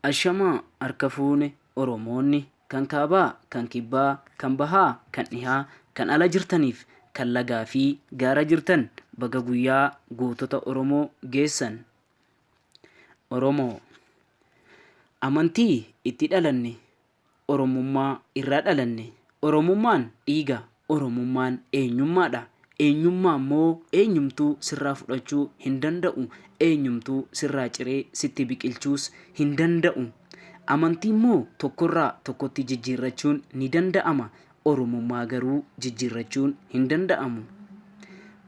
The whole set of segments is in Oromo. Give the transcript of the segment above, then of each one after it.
Ashamaa harka fuune Oromoonni kan kaabaa, kan kibbaa, kan bahaa, kan dhihaa, kan ala jirtaniif kan lagaa fi gaara jirtan baga guyyaa gootota Oromoo geessan. Oromoo amantii itti dhalanne, Oromummaa irraa dhalanne. Oromummaan dhiiga, Oromummaan eenyummaadha. Eenyummaa immoo eenyumtuu sirraa fudhachuu hin danda'u. Eenyumtuu sirraa ciree sitti biqilchuus hin danda'u. Amantii immoo tokkorraa tokkotti jijjiirrachuun ni danda'ama. Oromummaa garuu jijjiirrachuun hin danda'amu.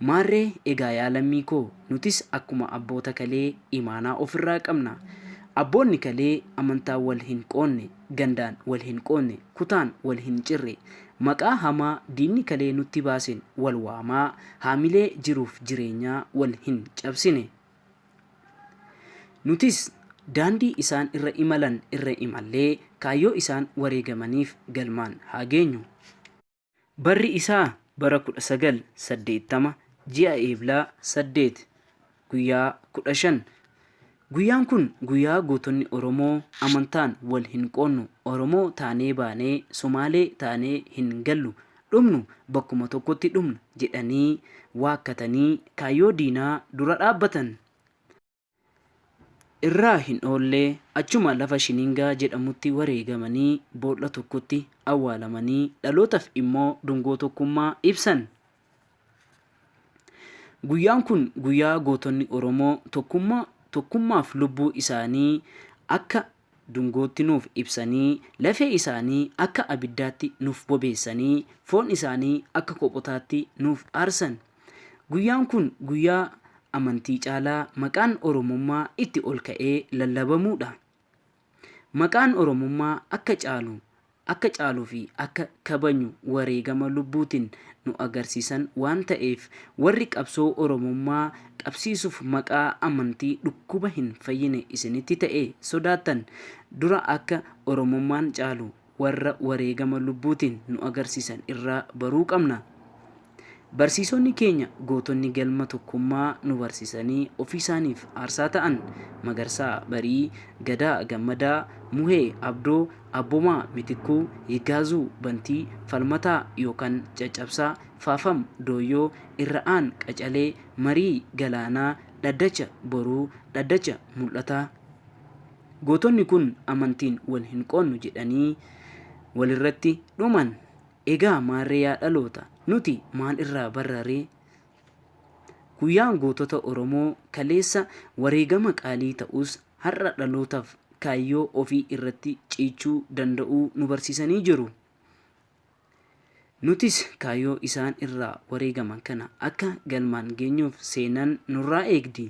Maarree egaa yaa lammii koo nutis akkuma abboota kalee imaanaa ofirraa qabna. Abboonni kalee amantaa wal hin qoonne, gandaan wal hin qoonne, kutaan wal hin cirre, maqaa hamaa diinni kalee nutti baasen wal waamaa, haamilee jiruuf jireenyaa wal hin cabsine. Nutis daandii isaan irra imalan irra imallee kaayyoo isaan wareegamaniif galmaan haa geenyu. Barri isaa bara 1980 ji'a eeblaa 8 guyyaa 15. Guyyaan kun guyyaa gootonni Oromoo amantaan wal hin qoonnu, Oromoo taanee baanee Somaalee taanee hin gallu, dhumnu bakkuma tokkotti dhumna jedhanii waakkatanii kaayyoo diinaa dura dhaabbatan. Irraa hin oollee achuma lafa Shiningaa jedhamutti wareegamanii boolla tokkotti awwaalamanii dhalootaaf immoo dungoo tokkummaa ibsan. Guyyaan kun guyyaa gootonni Oromoo tokkummaaf lubbuu isaanii akka dungootti nuuf ibsanii, lafee isaanii akka abiddaatti nuuf bobeessanii, foon isaanii akka kophotaatti nuuf aarsan. Guyyaan kun guyyaa amantii caalaa maqaan Oromummaa itti ol ka'ee lallabamuudha. Maqaan Oromummaa akka caaluu fi akka kabajnu wareegama lubbuutiin nu agarsiisan waan ta'eef warri qabsoo Oromummaa qabsiisuuf maqaa amantii dhukkuba hin fayyine isinitti ta'e sodaattan dura akka Oromummaan caalu warra wareegama lubbuutiin nu agarsiisan irraa baruu qabna. Barsiisonni keenya gootonni galma tokkummaa nu barsiisanii ofii isaaniif aarsaa ta'an Magarsaa Barii, Gadaa Gammadaa, Muhee Abdoo, Abbomaa Mitikkuu, Higgaazuu Bantii, Falmataa yookaan Caccabsaa, Faafam Dooyyoo, Irra'aan Qacalee, Marii Galaanaa, Dhaddacha Boruu, Dhaddacha Mul'ataa. Gootonni kun amantiin wal hin qoonnu jedhanii walirratti dhuman. Egaa maarree yaa dhaloota nuti maal irraa barree? Guyyaan gootota Oromoo kaleessa wareegama qaalii ta'us har'a dhalootaaf kaayyoo ofii irratti ciichuu danda'uu nu barsiisanii jiru. Nutis kaayyoo isaan irraa wareegaman kana akka galmaan geenyuuf seenan nurraa eegdi.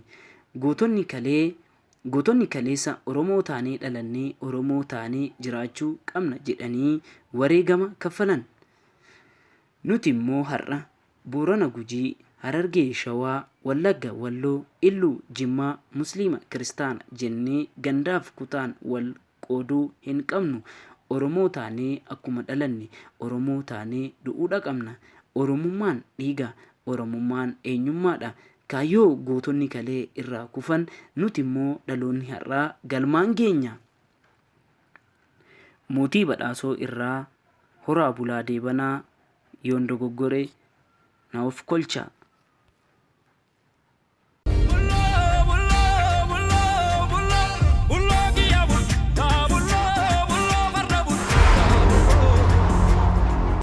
Gootonni kaleessa Oromoo taanee dhalannee Oromoo taanee jiraachuu qabna jedhanii wareegama kaffalan. Nuti immoo har'a Boorana Gujii, Harargee Shawaa, Wallagga Walloo, Illuu Jimmaa, Musliima Kiristaana jennee gandaaf kutaan wal qooduu hin qabnu. Oromoo taanee akkuma dhalanne Oromoo taanee du'uudha qabna. Oromummaan dhiiga, Oromummaan eenyummaadha. Kaayyoo gootonni kalee irraa kufan nuti immoo dhaloonni har'aa galmaan geenya. Mootii badhaasoo irraa Horaa Bulaa Deebanaa yoon dogoggore na of kolcha.